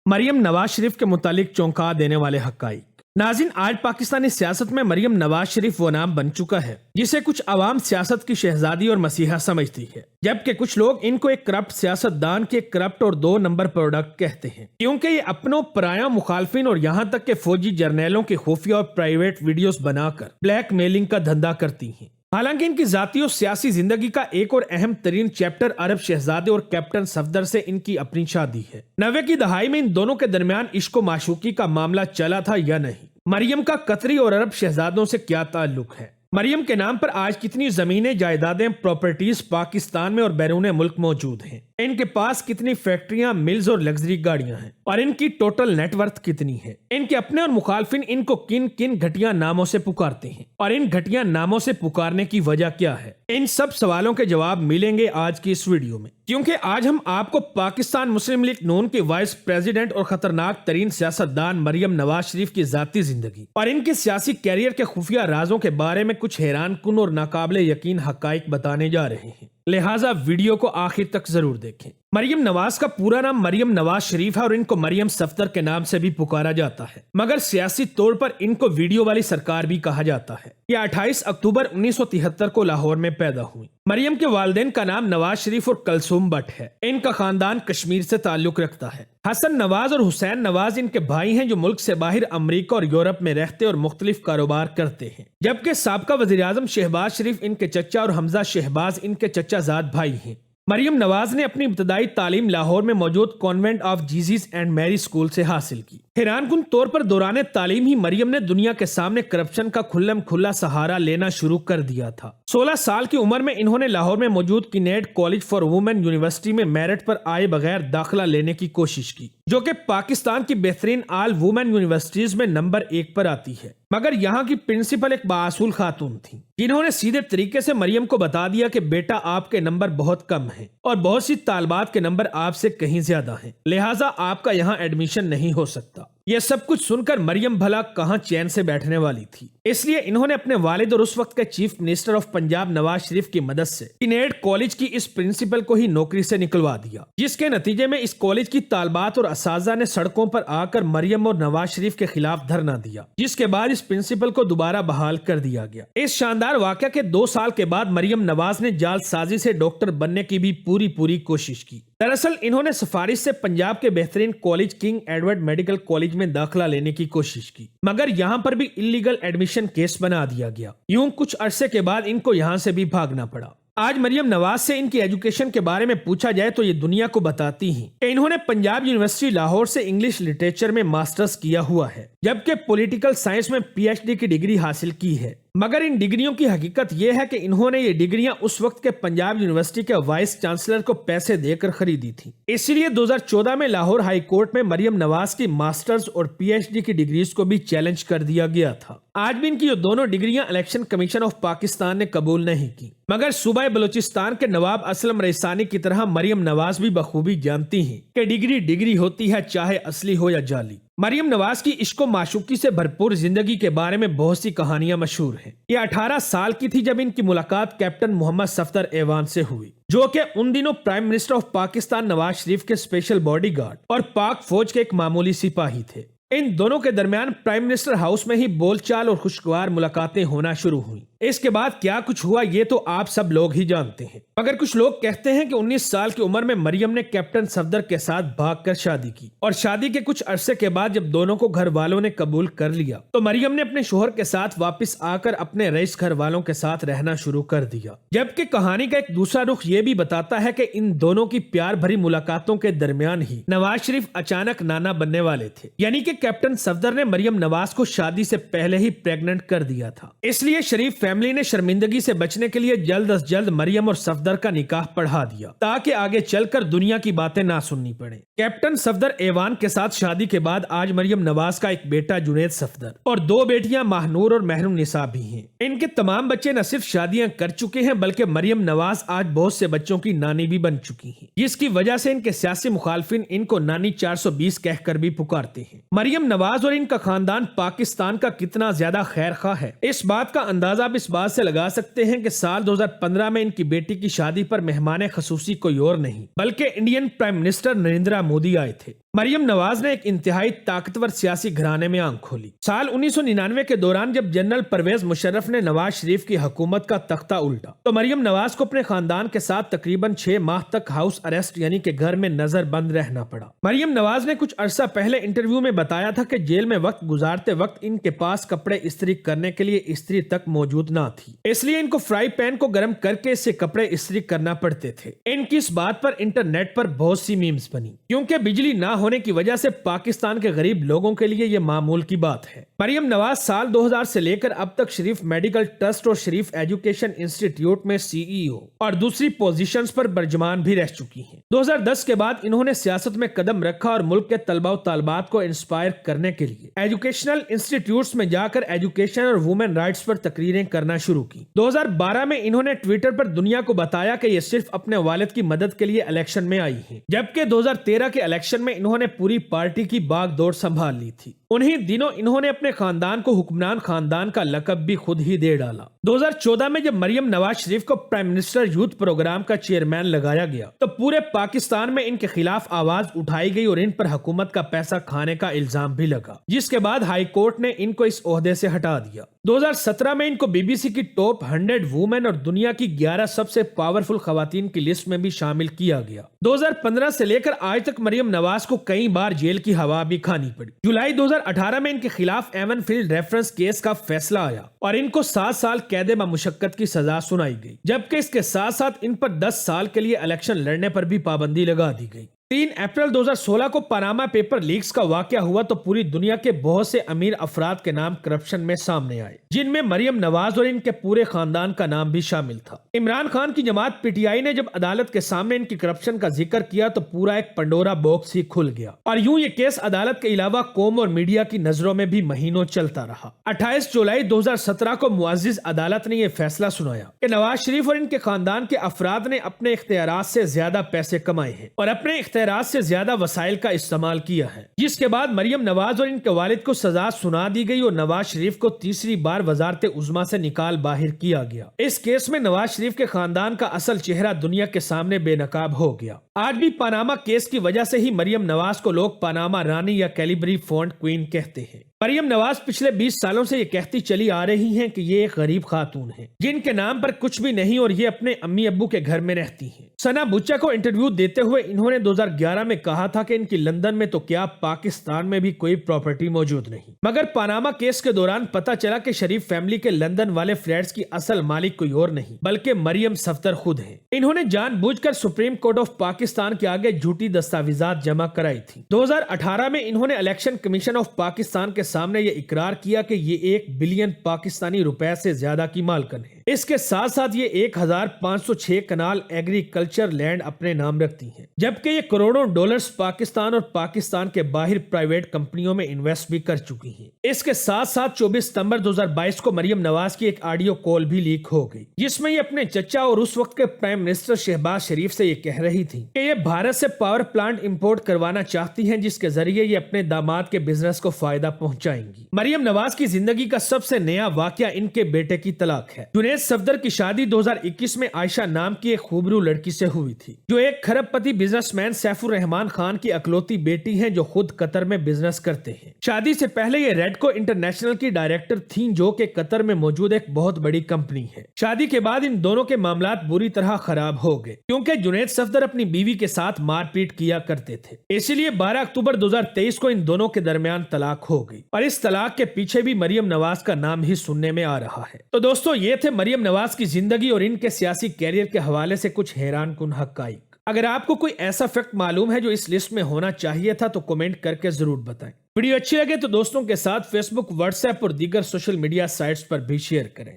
مریم نواز شریف کے متعلق چونکا دینے والے حقائق۔ ناظرین، آج پاکستانی سیاست میں مریم نواز شریف وہ نام بن چکا ہے جسے کچھ عوام سیاست کی شہزادی اور مسیحا سمجھتی ہے، جبکہ کچھ لوگ ان کو ایک کرپٹ سیاست دان کے کرپٹ اور 2 نمبر پروڈکٹ کہتے ہیں، کیونکہ یہ اپنوں پرایہ مخالفین اور یہاں تک کہ فوجی جرنیلوں کی خفیہ اور پرائیویٹ ویڈیوز بنا کر بلیک میلنگ کا دھندا کرتی ہیں۔ حالانکہ ان کی ذاتی اور سیاسی زندگی کا ایک اور اہم ترین چیپٹر عرب شہزادے اور کیپٹن صفدر سے ان کی اپنی شادی ہے۔ 90 کی دہائی میں ان دونوں کے درمیان عشق و معشوقی کا معاملہ چلا تھا یا نہیں؟ مریم کا قطری اور عرب شہزادوں سے کیا تعلق ہے؟ مریم کے نام پر آج کتنی زمینیں، جائیدادیں، پراپرٹیز پاکستان میں اور بیرون ملک موجود ہیں؟ ان کے پاس کتنی فیکٹریاں، ملز اور لگژری گاڑیاں ہیں؟ اور ان کی ٹوٹل نیٹ ورتھ کتنی ہے؟ ان کے اپنے اور مخالفین ان کو کن کن گھٹیا ناموں سے پکارتے ہیں اور ان گھٹیا ناموں سے پکارنے کی وجہ کیا ہے؟ ان سب سوالوں کے جواب ملیں گے آج کی اس ویڈیو میں، کیونکہ آج ہم آپ کو پاکستان مسلم لیگ نون کے وائس پریزیڈنٹ اور خطرناک ترین سیاستدان مریم نواز شریف کی ذاتی زندگی اور ان کے سیاسی کیریئر کے خفیہ رازوں کے بارے میں کچھ حیران کن اور ناقابل یقین حقائق بتانے جا رہے ہیں، لہٰذا ویڈیو کو آخر تک ضرور دیکھیں۔ مریم نواز کا پورا نام مریم نواز شریف ہے اور ان کو مریم صفدر کے نام سے بھی پکارا جاتا ہے، مگر سیاسی طور پر ان کو ویڈیو والی سرکار بھی کہا جاتا ہے۔ یہ 28 اکتوبر 1973 کو لاہور میں پیدا ہوئی۔ مریم کے والدین کا نام نواز شریف اور کلثوم بٹ ہے۔ ان کا خاندان کشمیر سے تعلق رکھتا ہے۔ حسن نواز اور حسین نواز ان کے بھائی ہیں جو ملک سے باہر امریکہ اور یورپ میں رہتے اور مختلف کاروبار کرتے ہیں، جبکہ سابقہ وزیر اعظم شہباز شریف ان کے چچا اور حمزہ شہباز ان کے چچا زاد بھائی ہیں۔ مریم نواز نے اپنی ابتدائی تعلیم لاہور میں موجود کانوینٹ آف جیزس اینڈ میری اسکول سے حاصل کی۔ حیران کن طور پر دوران تعلیم ہی مریم نے دنیا کے سامنے کرپشن کا کھلم کھلا سہارا لینا شروع کر دیا تھا۔ 16 سال کی عمر میں انہوں نے لاہور میں موجود Kinnaird college for women university میں میرٹ پر آئے بغیر داخلہ لینے کی کوشش کی، جو کہ پاکستان کی بہترین آل وومن یونیورسٹیز میں نمبر 1 پر آتی ہے، مگر یہاں کی پرنسپل ایک بااصول خاتون تھی جنہوں نے سیدھے طریقے سے مریم کو بتا دیا کہ بیٹا آپ کے نمبر بہت کم ہیں اور بہت سی طالبات کے نمبر آپ سے کہیں زیادہ ہیں، لہٰذا آپ کا یہاں ایڈمیشن نہیں ہو سکتا۔ یہ سب کچھ سن کر مریم بھلا کہاں چین سے بیٹھنے والی تھی، اس لیے انہوں نے اپنے والد اور اس وقت کے chief minister of Punjab Nawaz Sharif کی مدد سے کینیڈ کالج کی اس پرنسپل کو ہی نوکری سے نکلوا دیا، جس کے نتیجے میں اس کالج کی طالبات اور اساتذہ نے سڑکوں پر آ کر مریم اور نواز شریف کے خلاف دھرنا دیا، جس کے بعد اس پرنسپل کو دوبارہ بحال کر دیا گیا۔ اس شاندار واقعہ کے 2 سال کے بعد مریم نواز نے جعل سازی سے ڈاکٹر بننے کی بھی پوری کوشش کی۔ دراصل انہوں نے سفارش سے پنجاب کے بہترین college king Edward medical college میں داخلہ لینے کی کوشش کی، مگر یہاں پر بھی انلیگل ایڈمیشن کیس بنا دیا گیا۔ یوں کچھ عرصے کے بعد ان کو یہاں سے بھی بھاگنا پڑا۔ آج مریم نواز سے ان کی ایجوکیشن کے بارے میں پوچھا جائے تو یہ دنیا کو بتاتی ہیں کہ انہوں نے پنجاب یونیورسٹی لاہور سے انگلش لٹریچر میں ماسٹرز کیا ہوا ہے، جبکہ پولیٹیکل سائنس میں PhD کی ڈگری حاصل کی ہے، مگر ان ڈگریوں کی حقیقت یہ ہے کہ انہوں نے یہ ڈگریاں اس وقت کے پنجاب یونیورسٹی کے وائس چانسلر کو پیسے دے کر خریدی تھی۔ اسی لیے 2014 میں لاہور ہائی کورٹ میں مریم نواز کی ماسٹرز اور PhD کی ڈگریز کو بھی چیلنج کر دیا گیا تھا۔ آج بھی ان کی یہ دونوں ڈگریاں الیکشن کمیشن آف پاکستان نے قبول نہیں کی، مگر صوبہ بلوچستان کے نواب اسلم ریسانی کی طرح مریم نواز بھی بخوبی جانتی ہیں کہ ڈگری ہوتی ہے، چاہے اصلی ہو یا جعلی۔ مریم نواز کی عشق و معشوقی سے بھرپور زندگی کے بارے میں بہت سی کہانیاں مشہور ہیں۔ یہ 18 سال کی تھی جب ان کی ملاقات کیپٹن محمد صفدر ایوان سے ہوئی، جو کہ ان دنوں prime minister of Pakistan Nawaz Sharif کے اسپیشل باڈی گارڈ اور پاک فوج کے ایک معمولی سپاہی تھے۔ ان دونوں کے درمیان پرائم منسٹر ہاؤس میں ہی بول چال اور خوشگوار ملاقاتیں ہونا شروع ہوئیں۔ اس کے بعد کیا کچھ ہوا یہ تو آپ سب لوگ ہی جانتے ہیں، مگر کچھ لوگ کہتے ہیں کہ 19 سال کی عمر میں مریم نے کیپٹن صفدر کے ساتھ بھاگ کر شادی کی، اور شادی کے کچھ عرصے کے بعد جب دونوں کو گھر والوں نے قبول کر لیا تو مریم نے اپنے شوہر کے ساتھ واپس آ کر اپنے رئیس گھر والوں کے ساتھ رہنا شروع کر دیا، جبکہ کہانی کا ایک دوسرا رخ یہ بھی بتاتا ہے کہ ان دونوں کی پیار بھری ملاقاتوں کے درمیان ہی نواز شریف اچانک نانا بننے والے تھے، یعنی کہ کیپٹن صفدر نے مریم نواز کو شادی سے پہلے ہی پریگننٹ کر دیا تھا۔ اس لیے شریف فیملی نے شرمندگی سے بچنے کے لیے جلد از جلد مریم اور صفدر کا نکاح پڑھا دیا تاکہ آگے چل کر دنیا کی باتیں نہ سننی پڑیں۔ کیپٹن صفدر ایوان کے ساتھ شادی کے بعد آج مریم نواز کا ایک بیٹا جنید صفدر اور 2 بیٹیاں ماہنور اور مہر النساء بھی ہیں۔ ان کے تمام بچے نہ صرف شادیاں کر چکے ہیں بلکہ مریم نواز آج بہت سے بچوں کی نانی بھی بن چکی ہیں، جس کی وجہ سے ان کے سیاسی مخالفین ان کو نانی 420 کہہ کر بھی پکارتے ہیں۔ مریم نواز اور ان کا خاندان پاکستان کا کتنا زیادہ خیر خواہ ہے، اس بات کا اندازہ اب اس بات سے لگا سکتے ہیں کہ سال 2015 میں ان کی بیٹی کی شادی پر مہمان خصوصی کوئی اور نہیں بلکہ Indian prime minister Narendra Modi آئے تھے۔ مریم نواز نے ایک انتہائی طاقتور سیاسی گھرانے میں آنکھ کھولی۔ سال 1999 کے دوران جب جنرل پرویز مشرف نے نواز شریف کی حکومت کا تختہ الٹا تو مریم نواز کو اپنے خاندان کے ساتھ تقریباً 6 ماہ تک ہاؤس اریسٹ یعنی کہ گھر میں نظر بند رہنا پڑا۔ مریم نواز نے کچھ عرصہ پہلے انٹرویو میں بتایا تھا کہ جیل میں وقت گزارتے وقت ان کے پاس کپڑے استری کرنے کے لیے استری تک موجود نہ تھی، اس لیے ان کو فرائی پین کو گرم کر کے اس سے کپڑے استری کرنا پڑتے تھے۔ ان کی اس بات پر انٹرنیٹ پر بہت سی میمز بنی کیونکہ بجلی نہ ہونے کی وجہ سے پاکستان کے غریب لوگوں کے لیے یہ معمول کی بات ہے۔ مریم نواز سال 2000 سے لے کر اب تک شریف میڈیکل ٹرسٹ اور شریف ایجوکیشن انسٹیٹیوٹ میں CEO اور دوسری پوزیشنز پر برجمان بھی رہ چکی ہیں۔ 2010 کے بعد انہوں نے سیاست میں قدم رکھا اور ملک کے طلباء و طالبات کو انسپائر کرنے کے لیے ایجوکیشنل انسٹیٹیوٹس میں جا کر ایجوکیشن اور وومن رائٹس پر تقریریں کرنا شروع کی۔ 2012 میں انہوں نے ٹویٹر پر دنیا کو بتایا کہ یہ صرف اپنے والد کی مدد کے لیے الیکشن میں آئی ہیں، جبکہ 2013 کے الیکشن میں انہوں نے پوری پارٹی کی باغ دوڑ سنبھال لی تھی۔ انہی دنوں انہوں نے اپنے خاندان کو حکمران خاندان کا لقب بھی خود ہی دے ڈالا۔ 2014 میں جب مریم نواز شریف کو پرائم منسٹر یوتھ پروگرام کا چیئرمین لگایا گیا تو پورے پاکستان میں ان کے خلاف آواز اٹھائی گئی اور ان پر حکومت کا پیسہ کھانے کا الزام بھی لگا، جس کے بعد ہائی کورٹ نے ان کو اس عہدے سے ہٹا دیا۔ 2017 میں ان کو BBC کی ٹاپ 100 وومن اور دنیا کی 11 سب سے پاورفل خواتین کی لسٹ میں بھی شامل کیا گیا۔ 2015 سے لے کر آج تک مریم نواز کو کئی بار جیل کی ہوا بھی کھانی پڑی۔ جولائی 2018 میں ان کے خلاف ایون فیلڈ ریفرنس کیس کا فیصلہ آیا اور ان کو 7 سال قید بمشقت کی سزا سنائی گئی، جبکہ اس کے ساتھ ساتھ ان پر 10 سال کے لیے الیکشن لڑنے پر بھی پابندی لگا دی گئی۔ 3 اپریل 2016 کو پاناما پیپر لیکس کا واقعہ ہوا تو پوری دنیا کے بہت سے امیر افراد کے نام کرپشن میں سامنے آئے، جن میں مریم نواز اور ان کے پورے خاندان کا نام بھی شامل تھا۔ عمران خان کی جماعت PTI نے جب عدالت کے سامنے ان کی کرپشن کا ذکر کیا تو پورا ایک پنڈورا باکس ہی کھل گیا اور یوں یہ کیس عدالت کے علاوہ قوم اور میڈیا کی نظروں میں بھی مہینوں چلتا رہا۔ 28 جولائی 2017 کو معزز عدالت نے یہ فیصلہ سنایا کہ نواز شریف اور ان کے خاندان کے افراد نے اپنے اختیارات سے زیادہ پیسے کمائے ہیں اور اپنے اختیارات سے زیادہ وسائل کا استعمال کیا ہے، جس کے بعد مریم نواز اور ان کے والد کو سزا سنا دی گئی اور نواز شریف کو تیسری بار وزارت عظمیٰ سے نکال باہر کیا گیا۔ اس کیس میں نواز شریف کے خاندان کا اصل چہرہ دنیا کے سامنے بے نقاب ہو گیا۔ آج بھی پاناما کیس کی وجہ سے ہی مریم نواز کو لوگ پاناما رانی یا کیلیبری فونٹ کوئین کہتے ہیں۔ مریم نواز پچھلے 20 سالوں سے یہ کہتی چلی آ رہی ہیں کہ یہ ایک غریب خاتون ہیں جن کے نام پر کچھ بھی نہیں اور یہ اپنے امی ابو کے گھر میں رہتی ہیں۔ ثنا بچا کو انٹرویو دیتے ہوئے انہوں نے 2011 میں کہا تھا کہ ان کی لندن میں تو کیا پاکستان میں بھی کوئی پراپرٹی موجود نہیں، مگر پاناما کیس کے دوران پتہ چلا کہ شریف فیملی کے لندن والے فلیٹس کی اصل مالک کوئی اور نہیں بلکہ مریم صفدر خود ہیں۔ انہوں نے جان بوجھ کر سپریم کورٹ آف پاکستان کے آگے جھوٹی دستاویزات جمع کرائی تھی۔ 2018 میں انہوں نے الیکشن کمیشن آف پاکستان کے سامنے یہ اقرار کیا کہ یہ 1 بلین پاکستانی روپے سے زیادہ کی مالکن ہے۔ اس کے ساتھ ساتھ یہ 1506 کنال ایگریکلچر لینڈ اپنے نام رکھتی ہیں، جبکہ یہ کروڑوں ڈالرز پاکستان اور پاکستان کے باہر پرائیویٹ کمپنیوں میں انویسٹ بھی کر چکی ہیں۔ اس کے ساتھ ساتھ 24 ستمبر 2022 کو مریم نواز کی ایک آڈیو کال بھی لیک ہو گئی، جس میں یہ اپنے چچا اور اس وقت کے پرائم منسٹر شہباز شریف سے یہ کہہ رہی تھی کہ یہ بھارت سے پاور پلانٹ امپورٹ کروانا چاہتی ہیں جس کے ذریعے یہ اپنے داماد کے بزنس کو فائدہ پہنچائیں گی۔ مریم نواز کی زندگی کا سب سے نیا واقعہ ان کے بیٹے کی طلاق ہے۔ جنید صفدر کی شادی 2021 میں عائشہ نام کی ایک خوبرو لڑکی سے ہوئی تھی جو ایک کھرب پتی بزنس مین سیف الرحمان خان کی اکلوتی بیٹی ہیں جو خود قطر میں بزنس کرتے ہیں۔ شادی سے پہلے یہ ریڈکو انٹرنیشنل کی ڈائریکٹر تھیں جو کہ قطر میں موجود ایک بہت بڑی کمپنی ہے۔ شادی کے بعد ان دونوں کے معاملات بری طرح خراب ہو گئے کیونکہ جنید صفدر اپنی بیوی کے ساتھ مار پیٹ کیا کرتے تھے، اسی لیے 12 اکتوبر 2023 کو ان دونوں کے درمیان طلاق ہو گئی اور اس طلاق کے پیچھے بھی مریم نواز کا نام ہی سننے میں آ رہا ہے۔ تو دوستو یہ تھے مریم نواز کی زندگی اور ان کے سیاسی کیریئر کے حوالے سے کچھ حیران کن حقائق۔ اگر آپ کو کوئی ایسا فیکٹ معلوم ہے جو اس لسٹ میں ہونا چاہیے تھا تو کمنٹ کر کے ضرور بتائیں۔ ویڈیو اچھی لگے تو دوستوں کے ساتھ فیس بک، واٹس ایپ اور دیگر سوشل میڈیا سائٹس پر بھی شیئر کریں۔